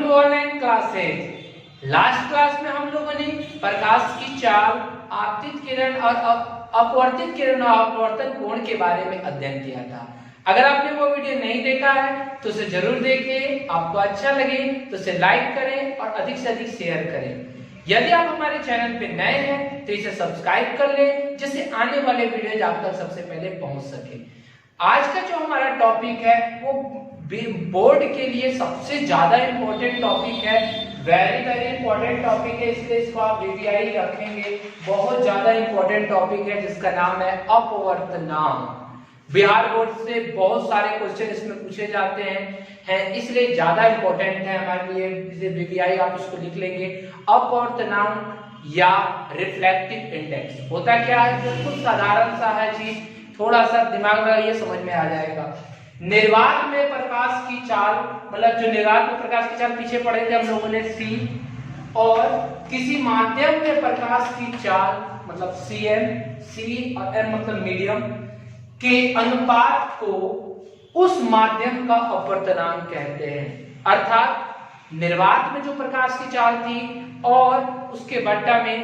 To online classes. Last class में हम लोगों ने प्रकाश की चाल, आपतित किरण और अपवर्तित किरण और अपवर्तन कोण के बारे में अध्ययन किया था। अगर आपने वो वीडियो नहीं देखा है तो उसे जरूर देखें। आपको अच्छा लगे तो उसे लाइक करें और अधिक से अधिक शेयर करें। यदि आप हमारे चैनल पे नए हैं तो इसे सब्सक्राइब कर लें, जिससे आने वाले वीडियोज आप तक सबसे पहले पहुंच सके। आज का जो हमारा टॉपिक है वो बोर्ड के लिए सबसे ज्यादा इंपॉर्टेंट टॉपिक है। वेरी इंपॉर्टेंट टॉपिक है, इसलिए इसको आप VVI रखेंगे। बहुत ज्यादा इंपॉर्टेंट टॉपिक है जिसका नाम है अपवर्तनांक। बिहार बोर्ड से बहुत सारे क्वेश्चन इसमें पूछे जाते हैं, इसलिए ज्यादा इंपॉर्टेंट है हमारे लिए। इसे VVI आप इसको लिख लेंगे। अपवर्तनांक या रिफ्लेक्टिव इंडेक्स होता क्या है? बिल्कुल साधारण सा है चीज, थोड़ा सा दिमाग लगाइए समझ में आ जाएगा। निर्वात में प्रकाश की चाल, मतलब जो निर्वात में प्रकाश की चाल पीछे पढ़े थे हम लोगों ने C, और किसी माध्यम में प्रकाश की चाल मतलब CM, C और M मतलब मीडियम के अनुपात को उस माध्यम का अपवर्तनांक कहते हैं। अर्थात निर्वात में जो प्रकाश की चाल थी और उसके बट्टा में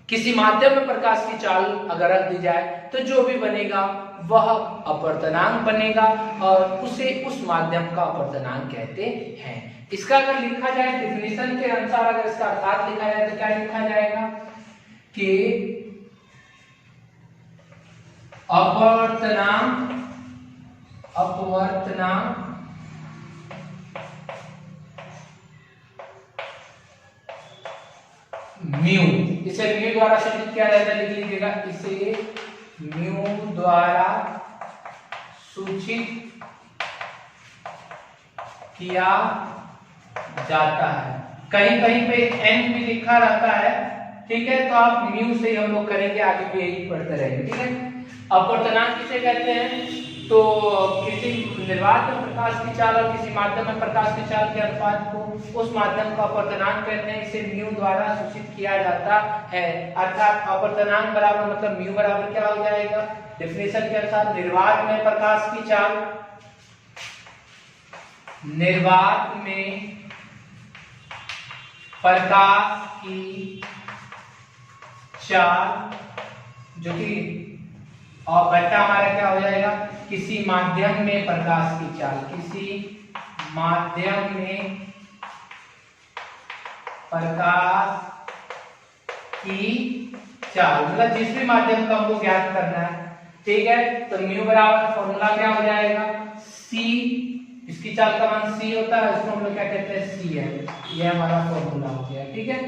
किसी माध्यम में प्रकाश की चाल अगर रख दी जाए तो जो भी बनेगा वह अपवर्तनांक बनेगा और उसे उस माध्यम का अपवर्तनांक कहते हैं। इसका अगर लिखा जाए डेफिनेशन के अनुसार, अगर इसका अर्थात लिखा जाए तो क्या लिखा जाएगा कि अपवर्तनांक म्यू, इसे म्यू द्वारा सूचित किया जाता है। लिख लीजिएगा, इसे म्यू द्वारा सूचित किया जाता है। कहीं कहीं पे एन भी लिखा रहता है, ठीक है, तो आप म्यू से हम लोग करेंगे, आगे भी यही पढ़ते रहेंगे, ठीक है। अपवर्तनांक किसे कहते हैं? तो किसी निर्वात में प्रकाश की चाल और किसी माध्यम में प्रकाश की चाल के अनुपात को उस माध्यम का अपवर्तनांक कहते हैं। इसे म्यू द्वारा सूचित किया जाता है। अर्थात अपवर्तनांक बराबर मतलब म्यू बराबर क्या हो जाएगा? डेफिनेशन के अनुसार निर्वात में प्रकाश की चाल, निर्वात में प्रकाश की चाल जो कि और बट्टा हमारा क्या हो जाएगा? किसी माध्यम में प्रकाश की चाल, किसी माध्यम में प्रकाश की चाल, मतलब जिस भी माध्यम का हमको ज्ञात करना है, ठीक है। तो म्यू बराबर फॉर्मूला क्या हो जाएगा? C, इसकी चाल का मान C होता है, इसको हम लोग क्या कहते हैं? CM। ये हमारा फॉर्मूला हो गया, ठीक है।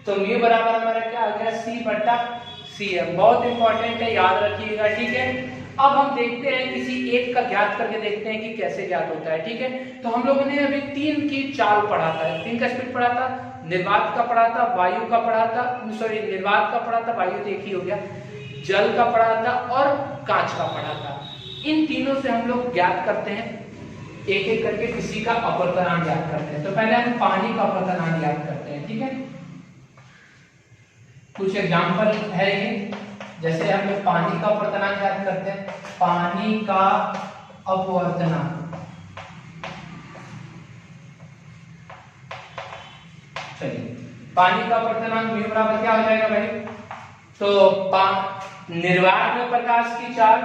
तो म्यू बराबर हमारा क्या हो गया? C बट्टा CM। बहुत इंपॉर्टेंट है, याद रखिएगा, ठीक है। अब हम देखते हैं किसी एक का ज्ञात करके देखते हैं कि कैसे ज्ञात होता है, ठीक है। तो हम लोगों ने अभी 3 की चाल पढ़ा था, 3 का स्पीड पढ़ा था, निर्वात का पढ़ा था, वायु का पढ़ा था, सॉरी निर्वात का पढ़ा था, वायु तो एक ही हो गया, जल का पढ़ा था और कांच का पढ़ा था। इन तीनों से हम लोग ज्ञात करते हैं, एक एक करके किसी का अपवर्तनांक ज्ञात करते हैं। तो पहले हम पानी का अपवर्तनांक ज्ञात करते हैं, ठीक है। कुछ एग्जाम्पल है ये, जैसे हम लोग पानी का अपवर्तनांक ज्ञात करते हैं। पानी का अपवर्तनांक, चलिए पानी का अपवर्तनांक म्यू बराबर क्या हो जाएगा भाई? तो निर्वात में प्रकाश की चाल,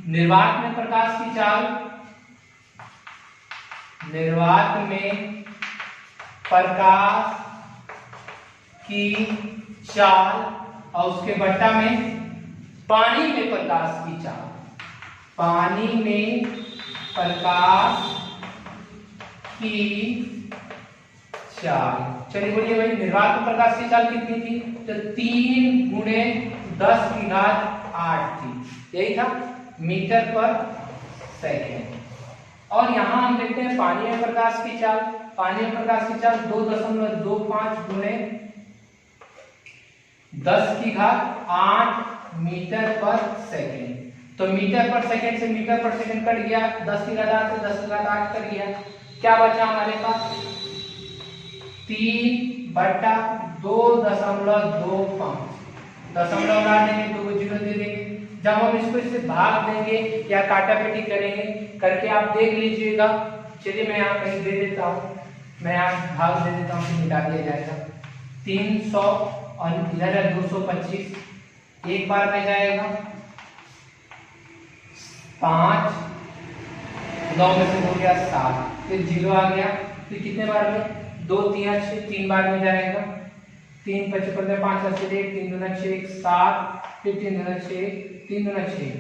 निर्वात में प्रकाश की चाल, निर्वात में प्रकाश की चाल और उसके बट्टा में पानी में प्रकाश की चाल, पानी में प्रकाश की चाल। चलिए बोलिए भाई, निर्वात में प्रकाश की चाल कितनी थी? तो 3 × 10⁸ थी, यही था मीटर पर सेकेंड। और यहां हम देखते हैं पानी में प्रकाश की चाल, पानी में प्रकाश की चाल 2.25 × 10⁸ मीटर पर सेकेंड। तो मीटर पर सेकेंड से मीटर पर सेकेंड कट गया, 10 की घात से 10 की घात कट गया, क्या बचा हमारे पास? 3/2.25। दशमलव हटा देंगे, 2 को 0 दे देंगे। जब हम इसको इससे भाग देंगे या काटापेटी करेंगे, करके आप देख लीजिएगा। चलिए मैं यहाँ कहीं दे देता हूँ, मैं यहाँ भाग दे देता हूँ, निकाल दिया जाएगा। 300 और इधर है 225, एक बार में जाएगा 5, 9 में से हो गया 7, फिर 0 आ गया, फिर कितने बार में 2 3 6, 3 बार में जाएगा। 3 5 15 5 8 1, 3 दूना 6 7, फिर 3 दूना 6, 3 दूना 6,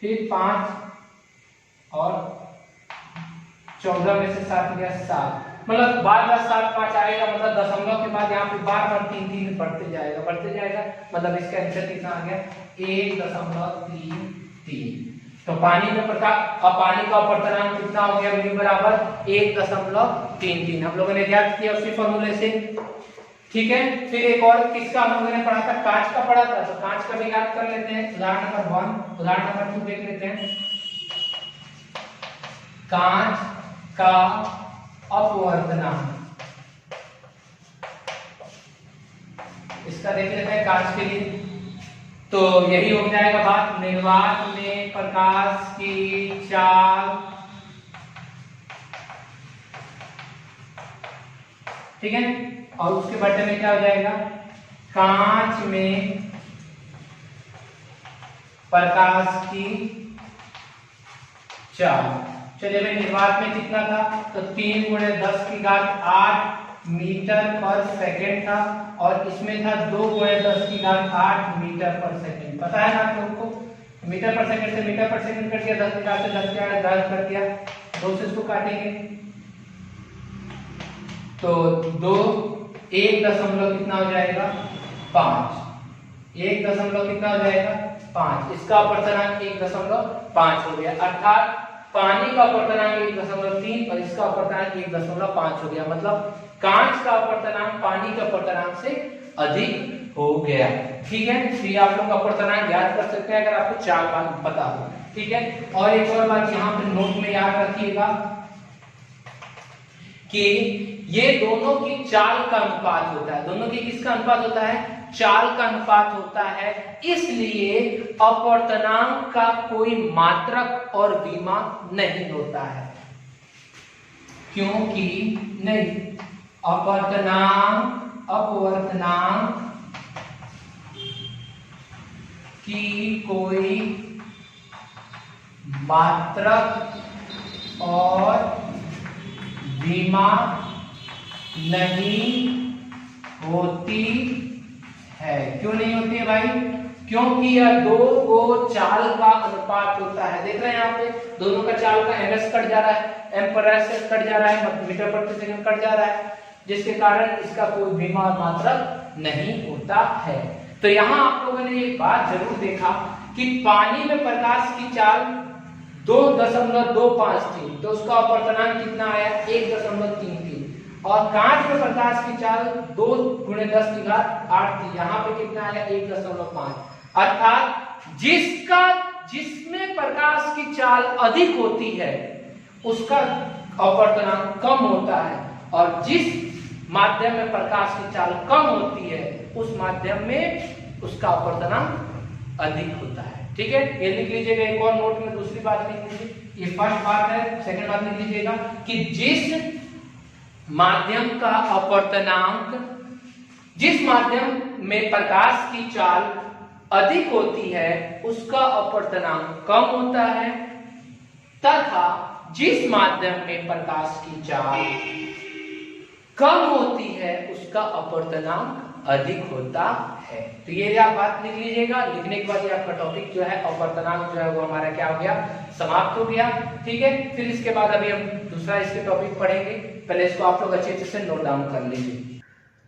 फिर 5 और 14 में से 7 गया 7, मतलब बार बार 7 5 आएगा, मतलब दशमलव के बाद यहाँ पे बार बार 3 3 बढ़ते जाएगा, मतलब इसका आंसर कितना आ गया 1.33। तो पानी में प्रकाश और पानी का अपवर्तनांक कितना हो गया v बराबर 1.33। हम लोगों ने ज्ञात किया उसी फॉर्मूले से, ठीक है। फिर एक और किसका हम लोगों ने पढ़ा था, कांच का पढ़ा था, तो कांच का भी याद कर लेते हैं। उदाहरण नंबर 1, उदाहरण नंबर 2 देख लेते हैं। कांच का अपवर्तनांक, इसका देख लेते हैं कांच के लिए। तो यही हो जाएगा बात, निर्वात में प्रकाश की चाल, ठीक है, और उसके बटे में क्या हो जाएगा, कांच में प्रकाश की चाल। चलिए भाई, निर्वात में कितना था, तो 3 × 10⁸ मीटर पर सेकेंड था, और इसमें था 2 × 10⁸ मीटर पर सेकेंड। पता है ना आप लोग को, मीटर पर सेकेंड से मीटर पर सेकेंड कर दिया, 10 से 10 कर दिया, 2 से इसको काटेंगे तो 2 1 दशमलव कितना हो जाएगा 5, 1 दशमलव कितना हो जाएगा 5, इसका अपवर्तनांक 1.5 हो गया, अर्थात पानी का अपवर्तनांक 1.3 और इसका अपवर्तनांक 1.5 हो गया, मतलब कांच का अपवर्तनांक पानी के अपवर्तनांक से अधिक हो गया, ठीक है। फिर आप लोग अपवर्तनांक याद कर सकते हैं अगर आपको 4 बात पता हो, ठीक है। और एक और बात यहाँ पे नोट में याद रखिएगा कि ये दोनों की चाल का अनुपात होता है, दोनों की किसका अनुपात होता है, चाल का अनुपात होता है, इसलिए अपवर्तनांक का कोई मात्रक और विमा नहीं होता है, क्योंकि नहीं, अपवर्तनांक की कोई मात्रक और विमा नहीं होती है। क्यों नहीं होती है भाई, क्योंकि यह दो को चाल का अनुपात होता है। देख रहे हैं यहाँ पे दोनों का चाल का ms कट जा रहा है, m पर s कट जा रहा है, मीटर प्रति सेकंड कट जा रहा है, जिसके कारण इसका कोई विमा और मात्रक नहीं होता है। तो यहाँ आप लोगों ने एक बात जरूर देखा कि पानी में प्रकाश की चाल 2.25 थी, तो उसका अपवर्तनांक कितना आया 1.33, और कांच में प्रकाश की चाल 2 × 10⁸ थी, यहाँ पे कितना आया 1.5, अर्थात जिसमें प्रकाश की चाल अधिक होती है उसका अपवर्तनांक कम होता है, और जिस माध्यम में प्रकाश की चाल कम होती है उस माध्यम में उसका अपवर्तनांक अधिक होता है, ठीक है। ये लिख लीजिएगा, एक और नोट में दूसरी बात लिख लीजिए, ये फर्स्ट बात है, सेकंड बात लिख लीजिएगा कि जिस माध्यम का अपवर्तनांक, जिस माध्यम में प्रकाश की चाल अधिक होती है उसका अपवर्तनांक कम होता है, तथा जिस माध्यम में प्रकाश की चाल कम होती है उसका अपवर्तनांक अधिक होता है। तो ये आप बात लिख लीजिएगा, लिखने के बाद ये आपका टॉपिक जो है अपवर्तनांक जो है वो हमारा क्या हो गया, समाप्त हो गया, ठीक है। फिर इसके बाद अभी हम दूसरा इसके टॉपिक पढ़ेंगे, पहले इसको आप लोग अच्छे से नोट डाउन कर लीजिए।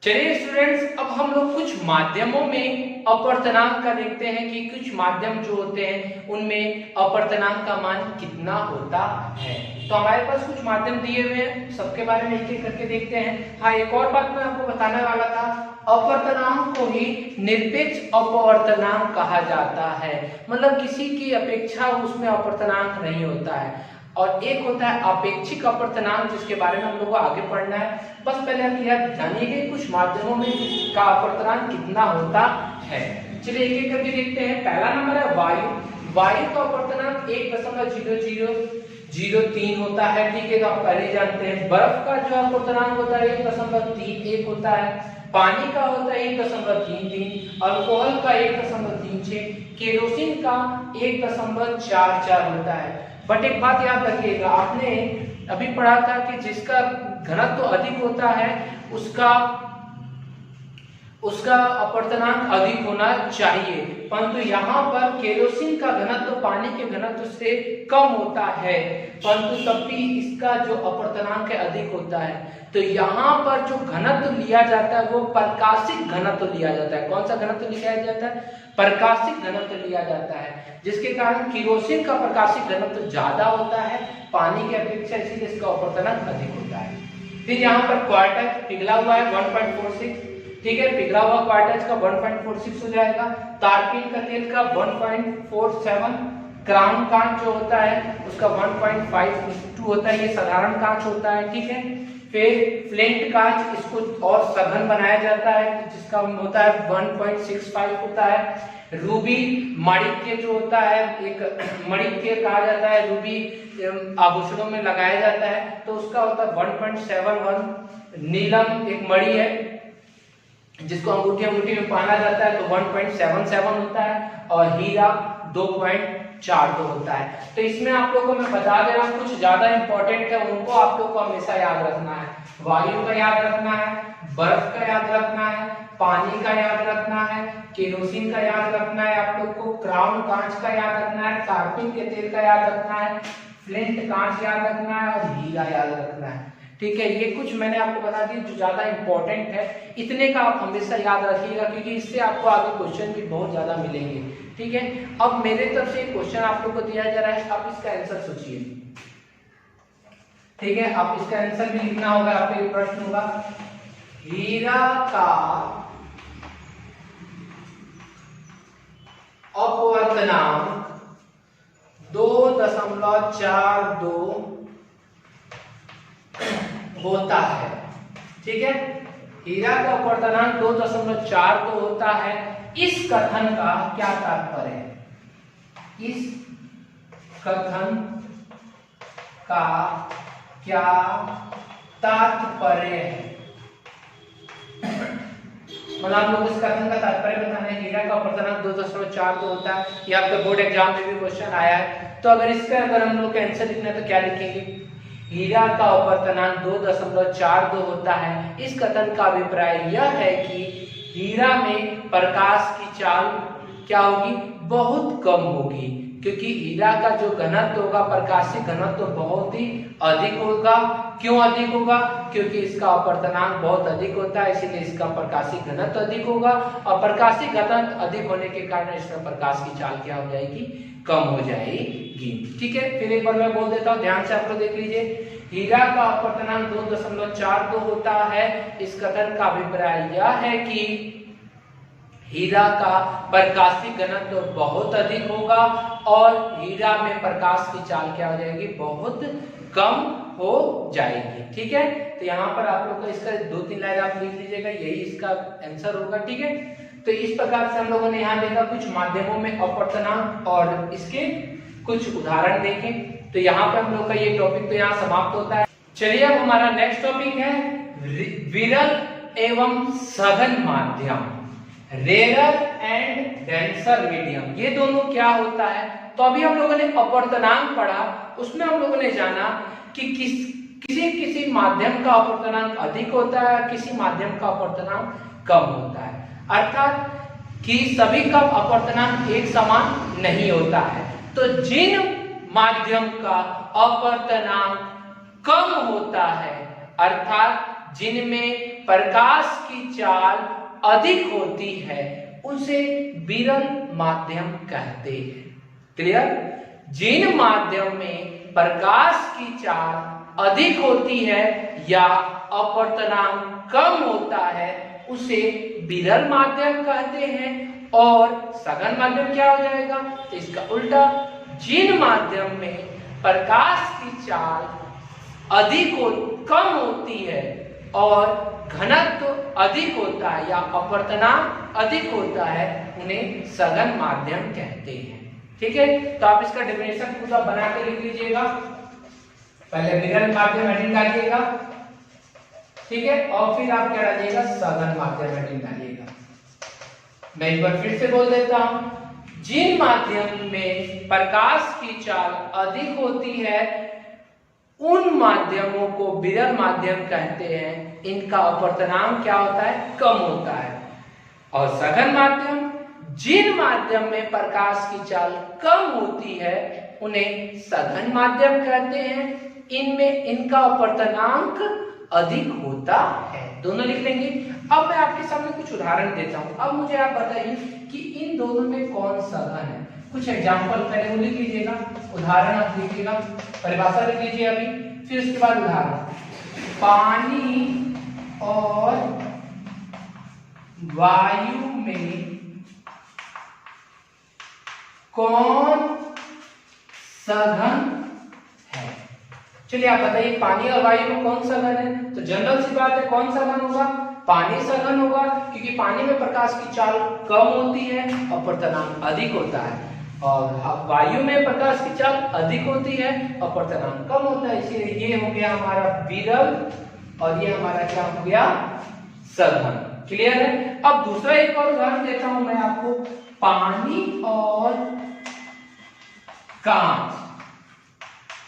चलिए स्टूडेंट्स, अब हम लोग कुछ माध्यमों में अपवर्तनांक का देखते हैं कि कुछ माध्यम जो होते हैं उनमें अपवर्तनांक का मान कितना होता है। तो हमारे पास कुछ माध्यम दिए हुए हैं, सबके बारे में एक एक करके देखते हैं। हाँ, एक और बात मैं आपको बताने वाला था, अपवर्तनांक को ही निरपेक्ष अपवर्तनांक कहा जाता है, मतलब किसी की अपेक्षा उसमें अपवर्तनांक नहीं होता है, और एक होता है अपेक्षिक अपवर्तनांक जिसके बारे में हम लोग को आगे पढ़ना है। बस पहले आप यह जानिए कुछ माध्यमों में का अपवर्तनांक कितना होता है। चलिए एक एक करके देखते हैं। पहला नंबर है वायु। वायु का अपवर्तनांक 1.00 0.03 होता है, ठीक है, तो आप पहले जानते हैं। बर्फ का जो अपवर्तनांक होता है 1.31 होता है, पानी का होता है 1.33, अल्कोहल का 1.36, केरोसिन का 1.44 होता है। बट एक बात याद रखिएगा, आपने अभी पढ़ा था कि जिसका घनत्व अधिक होता है उसका अपवर्तनांक अधिक होना चाहिए, परंतु यहाँ पर केरोसिन का घनत्व पानी के घनत्व से कम होता है, परंतु तब भी इसका जो अपवर्तनांक है अधिक होता है। तो यहाँ पर जो घनत्व लिया जाता है वो प्रकाशिक घनत्व लिया जाता है। कौन सा घनत्व लिया जाता है? प्रकाशिक घनत्व लिया जाता है, जिसके कारण केरोसिन का प्रकाशिक घनत्व ज्यादा होता है पानी के अपेक्षा, इसीलिए इसका अपवर्तनांक अधिक होता है। फिर यहाँ पर क्वार्टज पिघला हुआ है 1.46, ठीक है, पिघला हुआ क्वार्टज का 1.46 हो जाएगा। तारपीन का तेल का 1.47, क्राउन कांच जो होता है उसका 1.52 होता है, ये साधारण कांच होता है, ठीक है। फिर फ्लिंट कांच, इसको और सघन बनाया जाता है जिसका होता है 1.65 होता है। रूबी माणिक्य जो होता है, एक माणिक्य कहा जाता है, रूबी आभूषणों में लगाया जाता है, तो उसका होता है 1.71। नीलम एक मणि है जिसको अंगूठी में पहना जाता है, तो 1.77 होता है, और हीरा 2.42 होता है। तो इसमें आप लोगों को मैं बता दे रहा हूँ, कुछ ज्यादा इंपॉर्टेंट है उनको आप लोग को हमेशा याद रखना है। वायु का याद रखना है, बर्फ का याद रखना है, पानी का याद रखना है, केरोसिन का याद रखना है, आप लोग को क्राउन कांच का याद रखना है, तारपीन के तेल का याद रखना है, फ्लिंट कांच याद रखना है, और हीरा याद रखना है, ठीक है। ये कुछ मैंने आपको बता दिया जो ज्यादा इंपॉर्टेंट है, इतने का आप हमेशा याद रखिएगा, क्योंकि इससे आपको आगे क्वेश्चन भी बहुत ज्यादा मिलेंगे, ठीक है। अब मेरे तरफ से क्वेश्चन आप लोग को दिया जा रहा है, आप इसका आंसर सोचिए, ठीक है। आप इसका आंसर भी लिखना होगा, आपका ये प्रश्न होगा, हीरा का अपवर्तनांक 2.42 होता है, ठीक है। हीरा का अपवर्तनांक 2.42 होता है। इस कथन का क्या तात्पर्य है? इस कथन का क्या तात्पर्य है? मतलब आप लोग इस कथन का तात्पर्य बताना है। हीरा का अपवर्तनांक 2.42 होता है, ये आपके बोर्ड एग्जाम में भी क्वेश्चन आया है। तो अगर इसका अगर हम लोग का आंसर लिखना है तो क्या लिखेंगे? हीरा का अपवर्तनांक 2.42 होता है। इस कथन का अभिप्राय यह है कि हीरा में प्रकाश की चाल क्या होगी? बहुत कम होगी, क्योंकि हीरा का जो घनत्व होगा, प्रकाशिक घनत्व बहुत ही अधिक होगा। क्यों अधिक होगा? क्योंकि इसका अपवर्तनांक बहुत अधिक होता है, इसीलिए इसका प्रकाशिक घनत्व अधिक होगा, और प्रकाशिक घनत्व अधिक होने के कारण इसमें प्रकाश की चाल क्या हो जाएगी? कम हो जाएगी, ठीक है। फिर एक बार मैं बोल देता हूँ, ध्यान से आप लोग देख लीजिए। हीरा का अपवर्तनांक 2.42 होता है। इस कथन का अभिप्राय यह है कि हीरा का प्रकाशिक घनत्व बहुत अधिक होगा और हीरा में प्रकाश की चाल क्या हो जाएगी? बहुत कम हो जाएगी, ठीक है। तो यहाँ पर आप लोग का इसका 2-3 लाइन आप लिख लीजिएगा, यही इसका आंसर होगा, ठीक है। तो इस प्रकार से हम लोगों ने यहाँ देखा कुछ माध्यमों में अपवर्तनांक और इसके कुछ उदाहरण देखे। तो यहाँ पे हम लोग का ये टॉपिक तो यहाँ समाप्त होता है। चलिए अब हमारा नेक्स्ट टॉपिक है विरल एवं सघन माध्यम, रेयर एंड डेंसर मीडियम। ये दोनों क्या होता है? तो अभी हम लोगों ने अपवर्तनांक पढ़ा, उसमें हम लोगों ने जाना कि किसी माध्यम का अपवर्तनांक अधिक होता है, किसी माध्यम का अपवर्तनांक कम होता है, अर्थात कि सभी का अपवर्तनांक एक समान नहीं होता है। तो जिन माध्यम का अपवर्तनांक कम होता है, अर्थात जिनमें प्रकाश की चाल अधिक होती है, उसे विरल माध्यम कहते हैं। क्लियर? जिन माध्यम में प्रकाश की चाल अधिक होती है या अपवर्तनांक कम होता है, उसे विरल माध्यम कहते हैं। और सघन माध्यम क्या हो जाएगा? तो इसका उल्टा, जिन माध्यम में प्रकाश की चाल कम होती है और घनत्व अधिक होता है या अपवर्तनांक अधिक होता है, उन्हें सघन माध्यम कहते हैं, ठीक है। तो आप इसका डेफिनेशन पूरा बना के लिख लीजिएगा। पहले विरल माध्यम हेडिंग डालिएगा, ठीक है, और फिर आप क्या डालिएगा, सघन माध्यम हेडिंग डालिएगा। मैं एक बार फिर से बोल देता हूं, जिन माध्यम में प्रकाश की चाल अधिक होती है उन माध्यमों को विरल माध्यम कहते हैं। इनका अपवर्तनांक क्या होता है, कम होता है। और सघन माध्यम, जिन माध्यम में प्रकाश की चाल कम होती है उन्हें सघन माध्यम कहते हैं। इनमें इनका अपवर्तनांक अधिक होता है। दोनों लिख लेंगे। अब मैं आपके सामने कुछ उदाहरण देता हूं। अब मुझे आप बताइए कि इन दोनों में कौन सघन है। कुछ एग्जाम्पल पहले वो लिख लीजिएगा, उदाहरण आप लिखिएगा, परिभाषा लिख लीजिए अभी, फिर उसके बाद उदाहरण। पानी और वायु में कौन सघन है। चलिए आप बताइए, पानी और वायु में कौन सघन है। तो जनरल सी बात है, कौन सघन होगा, पानी सघन होगा, क्योंकि पानी में प्रकाश की चाल कम होती है, अपवर्तनांक अधिक होता है। और वायु में प्रकाश की चाल अधिक होती है, अपवर्तनांक कम होता है। इसलिए ये हो गया हमारा विरल और ये हमारा क्या हो गया, सघन। क्लियर है। अब दूसरा एक और उदाहरण देता हूं मैं आपको, पानी और कांच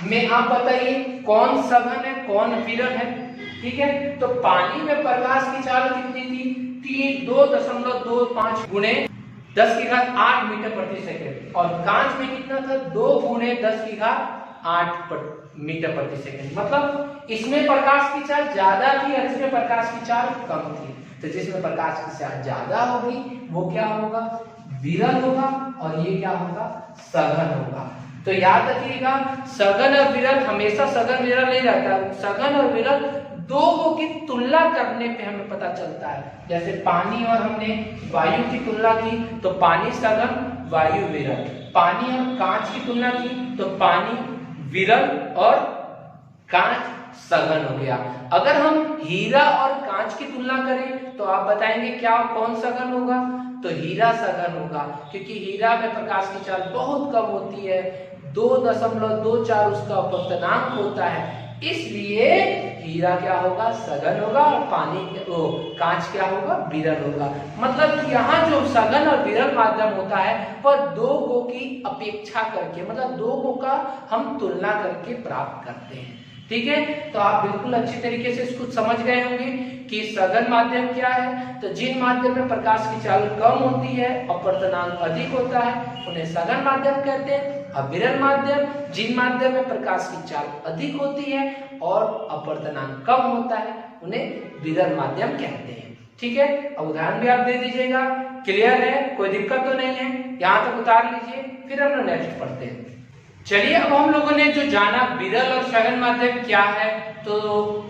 में आप बताइए कौन सघन है, कौन विरल है। ठीक है, तो पानी में प्रकाश की चाल कितनी थी, 2.25 गुणे 10⁸ मीटर प्रति सेकंड, और कांच में कितना था, 2 गुणे 10⁸ मीटर प्रति सेकंड। मतलब इसमें प्रकाश की चाल ज्यादा थी और इसमें प्रकाश की चाल कम थी। तो जिसमें प्रकाश की चाल ज्यादा होगी वो क्या होगा, विरल होगा, और ये क्या होगा, सघन होगा। तो याद रखिएगा, सघन और विरल हमेशा सघन विरल नहीं रहता। सघन और विरल दो की तुलना करने पे हमें पता चलता है। जैसे पानी और हमने वायु की तुलना की तो पानी सघन, वायु विरल। पानी और कांच की तुलना की तो पानी विरल और कांच सघन हो गया। अगर हम हीरा और कांच की तुलना करें तो आप बताएंगे क्या, कौन सघन होगा, तो हीरा सघन होगा, क्योंकि हीरा में प्रकाश की चाल बहुत कम होती है, 2.24 उसका अपवर्तनांक होता है, इसलिए हीरा क्या होगा, सघन होगा, और कांच क्या होगा, विरल होगा। मतलब कि यहाँ जो सघन और विरल माध्यम होता है वह 2 की अपेक्षा करके, मतलब 2 का हम तुलना करके प्राप्त करते हैं। ठीक है, तो आप बिल्कुल अच्छी तरीके से इसको समझ गए होंगे कि सघन माध्यम क्या है। तो जिन माध्यम में प्रकाश की चाल कम होती है, अपवर्तनांक अधिक होता है, उन्हें सघन माध्यम कहते हैं। अब विरल माध्यम, जिन माध्यम में प्रकाश की चाल अधिक होती है और अपवर्तनांक कम होता है, उन्हें विरल माध्यम कहते हैं। ठीक है, अब उदाहरण भी आप दे दीजिएगा। क्लियर है, कोई दिक्कत तो नहीं है, यहाँ तक उतार लीजिए, फिर हम लोग नेक्स्ट पढ़ते हैं। चलिए, अब हम लोगों ने जो जाना विरल और सघन माध्यम क्या है, तो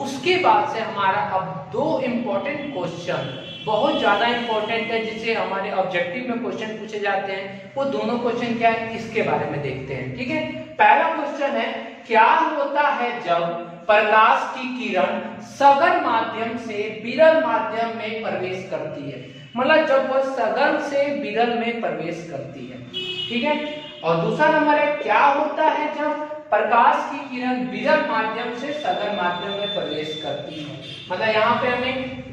उसके बाद से हमारा अब 2 इंपॉर्टेंट क्वेश्चन, बहुत ज्यादा इंपॉर्टेंट है, जिसे हमारे ऑब्जेक्टिव में क्वेश्चन पूछे जाते हैं। वो दोनों क्वेश्चन क्या है, इसके बारे में देखते हैं। ठीक है, पहला क्वेश्चन है, क्या होता है जब प्रकाश की किरण सघन माध्यम से विरल माध्यम में प्रवेश करती है। मतलब जब वह सघन से विरल में प्रवेश करती है। ठीक है, और दूसरा नंबर है, क्या होता है जब प्रकाश की किरण विरल माध्यम से सघन माध्यम में प्रवेश करती है। मतलब यहाँ पे हमें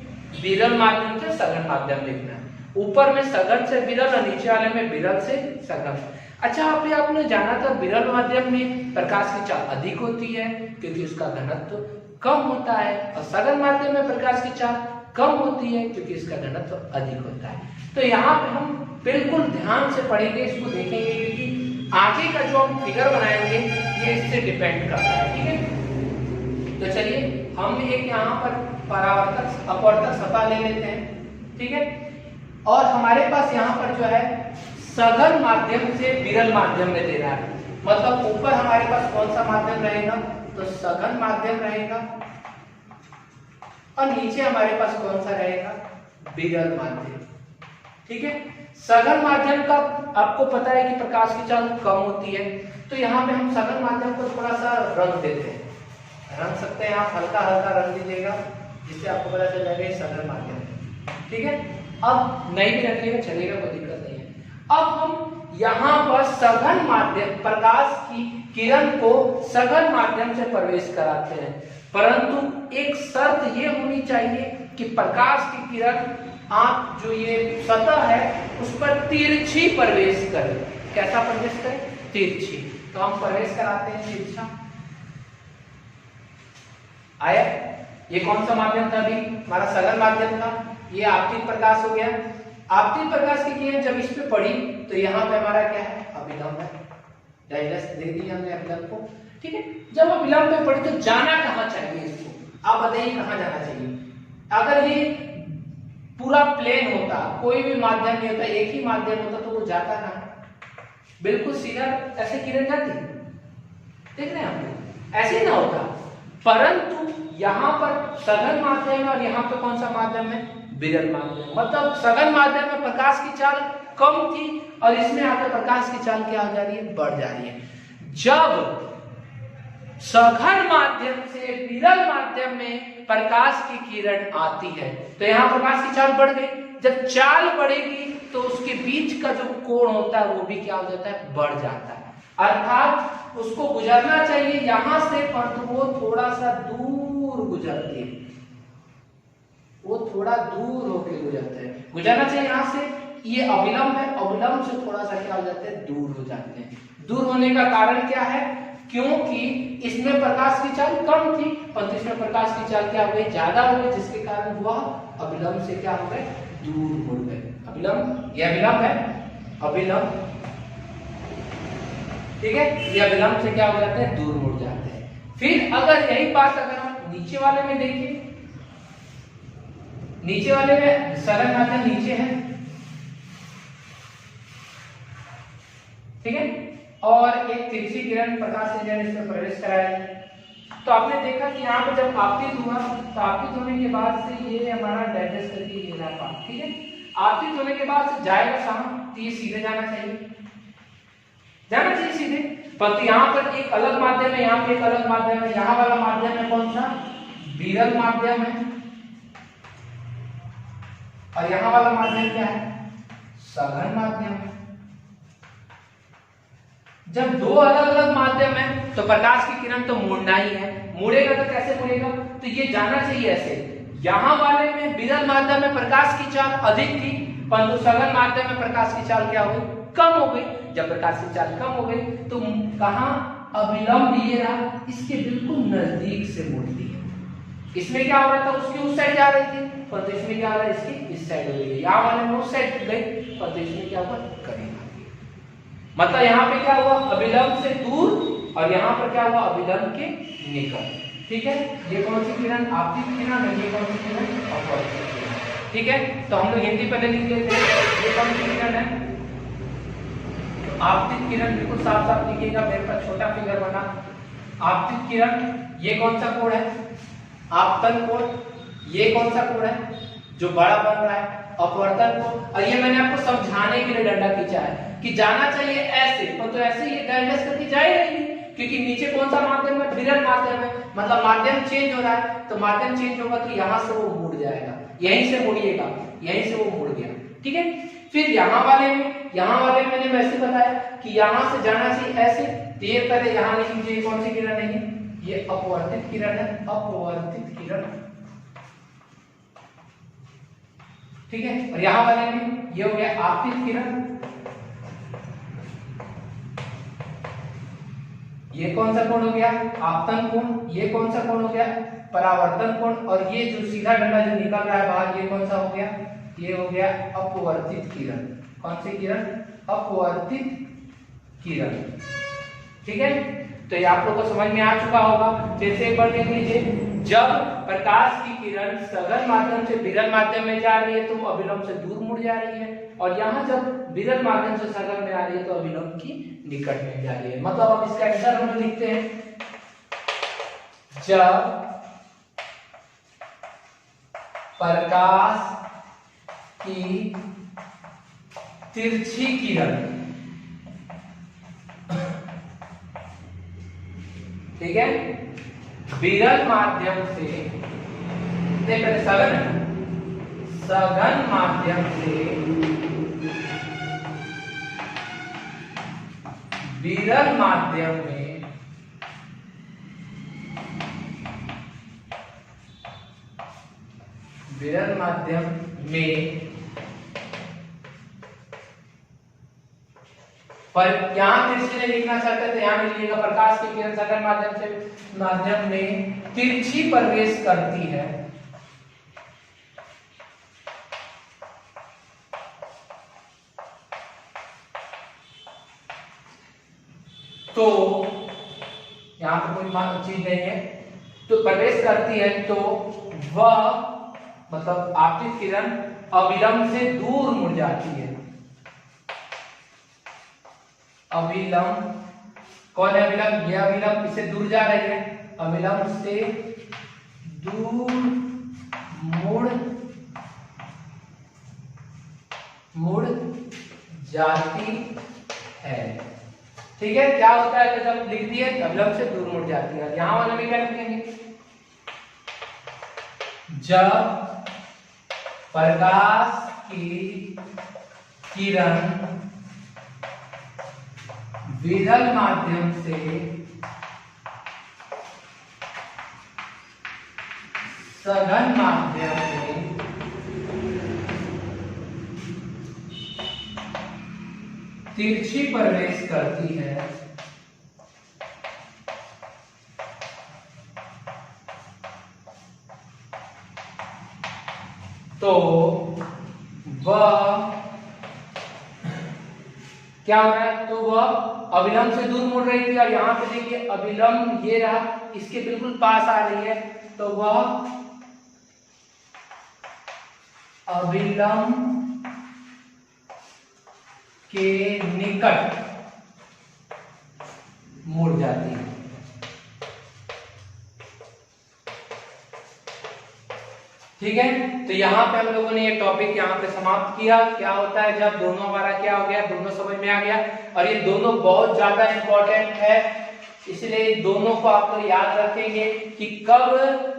विरल माध्यम से सघन माध्यम लिखना है। ऊपर में सघन से विरल और नीचे वाले में विरल से सघन। अच्छा, आपने जाना था विरल माध्यम में प्रकाश की चाल अधिक होती है क्योंकि उसका घनत्व कम होता है, और सघन माध्यम में प्रकाश की चाल कम होती है क्योंकि इसका घनत्व अधिक होता है। तो यहाँ पे हम बिल्कुल ध्यान से पढ़ेंगे, इसको देखेंगे, क्योंकि आगे का जो हम फिगर बनाएंगे ये इससे डिपेंड करता है। ठीक है, तो चलिए हम एक यहाँ पर परावर्तक अपवर्तक सतह ले लेते हैं। ठीक है, और हमारे पास यहाँ पर जो है सघन माध्यम से विरल माध्यम में दे रहा है। मतलब ऊपर हमारे पास कौन सा माध्यम रहेगा, तो सघन माध्यम रहेगा, और नीचे हमारे पास कौन सा रहेगा, विरल माध्यम। ठीक है, सघन माध्यम का आपको पता है कि प्रकाश की चाल कम होती है, तो यहाँ पे हम सघन माध्यम को थोड़ा सा रंग देते हैं। रंग सकते हैं आप, हल्का हल्का रंग दीजिएगा, जिससे आपको पता चल जाएगा सघन माध्यम। ठीक है, अब नहीं भी रखिएगा चलेगा, कोई दिक्कत नहीं है। अब हम यहाँ पर सघन माध्यम, प्रकाश की किरण को सघन माध्यम से प्रवेश कराते हैं, परंतु एक शर्त ये होनी चाहिए कि प्रकाश की किरण आप जो ये सतह है उस पर तिरछी प्रवेश करें। कैसा प्रवेश करें? तिरछी। तो हम प्रवेश कराते हैं तिरछा। आया? ये कौन सा माध्यम था? अभी हमारा सघन माध्यम था। ये आपतित प्रकाश हो गया। आपतित प्रकाश की किरण जब इस पे पड़ी तो यहाँ पे हमारा क्या है? अभिलंब है। डायरेक्ट दे दी हमने अभिलंब को, ठीक है। जब अभिलंब पे पड़ी तो जाना कहाँ चाहिए इसको? आप बताइए कहाँ जाना चाहिए? अगर ये पूरा प्लेन होता, कोई भी माध्यम नहीं होता, एक ही माध्यम होता, तो वो जाता कहाँ? बिल्कुल सीधा ऐसे किरण जाती, देख रहे हैं आप, ऐसे ही ना होता। परंतु यहाँ पर सघन माध्यम है और यहाँ पे कौन सा माध्यम है? विरल माध्यम। मतलब सघन माध्यम में प्रकाश की चाल कम थी और इसमें आकर प्रकाश की चाल क्या हो जा रही है? बढ़ जा रही है। जब सघन माध्यम से विरल माध्यम में प्रकाश की किरण आती है तो यहाँ प्रकाश की चाल बढ़ गई। जब चाल बढ़ेगी तो उसके बीच का जो कोण होता है वो भी क्या हो जाता है? बढ़ जाता है। अर्थात उसको गुजरना चाहिए यहां से, परंतु वो थोड़ा सा दूर गुजरती है, वो थोड़ा दूर होकर गुजरता है। गुजरना चाहिए यहां से, ये अविलंब है, अविलंब से थोड़ा सा क्या हो जाते हैं? दूर हो जाते हैं। दूर होने का कारण क्या है? क्योंकि इसमें प्रकाश की चाल कम थी और इसमें प्रकाश की चाल क्या हो गई? ज्यादा हो गई, जिसके कारण वह अविलंब से क्या हो गए? दूर मुड़ गए। अविलंब, ये अविलंब है, अविलंब, ठीक है। ये अविलंब से क्या हो जाते हैं? दूर मुड़ जाते हैं। फिर अगर यही बात अगर हम नीचे वाले में देखें, नीचे वाले में सघन माध्यम नीचे है, ठीक है, और एक तिरछी किरण प्रकाश से जब इसमें प्रवेश कराया तो आपने देखा कि यहाँ पे जब आपतित हुआ तो आपतित होने के बाद से ये हमारा डाइजेस्ट करके ये रहा पार्ट, ठीक है। आपतित होने के बाद से जाएगा कहाँ? तो ये सीधे जाना चाहिए, जाना चाहिए सीधे। पर यहाँ पर एक अलग माध्यम है, यहाँ पे एक अलग माध्यम है। यहाँ वाला माध्यम है कौन सा? विरल माध्यम है, और यहाँ वाला माध्यम क्या है? सघन माध्यम है। जब दो अलग अलग माध्यम है तो प्रकाश की किरण तो मुड़ना ही है। मुड़ेगा तो कैसे मुड़ेगा? तो ये जाना चाहिए ऐसे। यहाँ वाले में विरल माध्यम में प्रकाश की चाल अधिक थी, परंतु सघन माध्यम में प्रकाश की चाल क्या हो गई? कम हो गई। जब प्रकाश की चाल कम हो गई तो कहाँ? अविलंब ये रहा, इसके बिल्कुल नजदीक से मुड़ती है। इसमें क्या हो रहा था? उसकी उस साइड जा रही थी, परंतु इसमें क्या हो रहा है? इसकी इस साइड हो गई। यहाँ वाले में उस साइड गई, परंतु इसमें क्या हुआ? करीब। मतलब यहाँ पे क्या हुआ? अविलंब से दूर, और यहाँ पर क्या हुआ? अविलंब के निकट, ठीक है। ये कौन सी किरण? आपतित किरण है। ये कौन सी किरण? अपवर्तित किरण, ठीक है। तो हम लोग हिंदी पहले लिख लेते हैं। ये कौन सी किरण है? तो आपतित किरण बिल्कुल साफ साफ लिखिएगा, मेरे पास छोटा फिगर बना। आपतित किरण, ये कौन सा कोण है? आपतन कोण। ये कौन सा कोण है जो बड़ा बन रहा है? अपवर्तन कोण। और ये मैंने आपको समझाने के लिए डंडा खींचा है कि जाना चाहिए ऐसे, और तो ऐसे ये डायरेक्ट करके जाएगा ही नहीं, क्योंकि नीचे कौन सा माध्यम है? विरल माध्यम है। मतलब माध्यम चेंज हो रहा है, तो माध्यम चेंज होगा तो यहाँ से वो मुड़ जाएगा, यहीं से मुड़िएगा, यहीं से वो मुड़ गया, ठीक है। फिर यहाँ वाले में मैंने वैसे बताया कि यहाँ से जाना चाहिए ऐसे। तो ये पहले यहाँ लिख लीजिए, कौन सी किरण है? ये अपवर्तित किरण है, अपवर्तित किरण, ठीक है। और यहाँ वाले में ये हो गया आपतित किरण। ये कौन सा कोण हो गया? आपतन कोण। ये कौन सा कोण हो गया? परावर्तन कोण। और ये जो सीधा डंडा जो निकल रहा है बाहर, ये कौन सा हो गया? ये हो गया अपवर्तित किरण। कौन सी किरण? अपवर्तित किरण, ठीक है। तो ये आप लोग को समझ में आ चुका होगा। जैसे एक बार देख लीजिए, जब प्रकाश की किरण सघन माध्यम से विरल माध्यम में जा रही है तो वो अविलंब से दूर मुड़ जा रही है, और यहाँ जब विरल माध्यम से सघन में आ रही है तो अविलंब की निकट में जा रही है। मतलब अब इसका आंसर हम लिखते हैं, जब प्रकाश की तिरछी किरण, ठीक है, विरल माध्यम से, सघन माध्यम से विरल माध्यम में विरल माध्यम में पर यहाँ तिरछी नहीं लिखना चाहते तो यहाँ लिखिएगा प्रकाश की किरण सकल माध्यम में तिरछी प्रवेश करती है तो यहाँ पे कोई चीज नहीं है तो प्रवेश करती है तो वह मतलब आपतित किरण अविलंब से दूर मुड़ जाती है। अविलंब कौन है अविलंब? यह अविलंब इससे दूर जा रही है, अविलंब से दूर मुड़ जाती है। ठीक है, क्या होता है जब लिख दिए अविलंब से दूर मुड़ जाती है। यहां वाले में क्या लिखेंगे? जब प्रकाश की किरण विरल माध्यम से सघन माध्यम में तिरछी प्रवेश करती है तो वह क्या हो रहा है? तो वह अविलंब से दूर मुड़ रही थी और यहां पे देखिए अविलंब ये रहा, इसके बिल्कुल पास आ रही है तो वह अविलंब के निकट मुड़ जाती है। ठीक है, तो यहाँ पे हम लोगों ने ये टॉपिक यहाँ पे समाप्त किया। क्या होता है जब दोनों हमारा क्या हो गया, दोनों समझ में आ गया और ये दोनों बहुत ज्यादा इंपॉर्टेंट है, इसलिए दोनों को आप लोग याद रखेंगे कि कब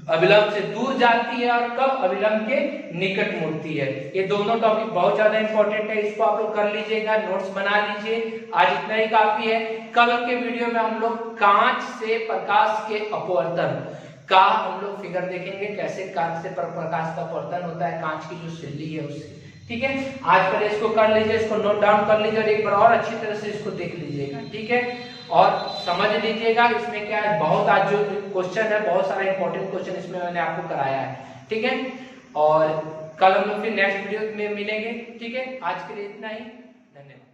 अविलंब से दूर जाती है और कब अविलंब के निकट मुड़ती है। ये दोनों टॉपिक बहुत ज्यादा इंपॉर्टेंट है, इसको आप लोग कर लीजिएगा, नोट्स बना लीजिए। आज इतना ही काफी है। कल के वीडियो में हम लोग कांच से प्रकाश के अपवर्तन का हम लोग फिगर देखेंगे, कैसे कांच से प्रकाश का अपवर्तन होता है, कांच की जो सिल्ली है उससे। ठीक है, आज पहले इसको कर लीजिए, इसको नोट डाउन कर लीजिए और एक बार और अच्छी तरह से इसको देख लीजिएगा। ठीक है, और समझ लीजिएगा इसमें क्या है, बहुत आज जो क्वेश्चन है, बहुत सारा इंपॉर्टेंट क्वेश्चन इसमें मैंने आपको कराया है। ठीक है, और कल हम लोग फिर नेक्स्ट वीडियो में मिलेंगे। ठीक है, आज के लिए इतना ही, धन्यवाद।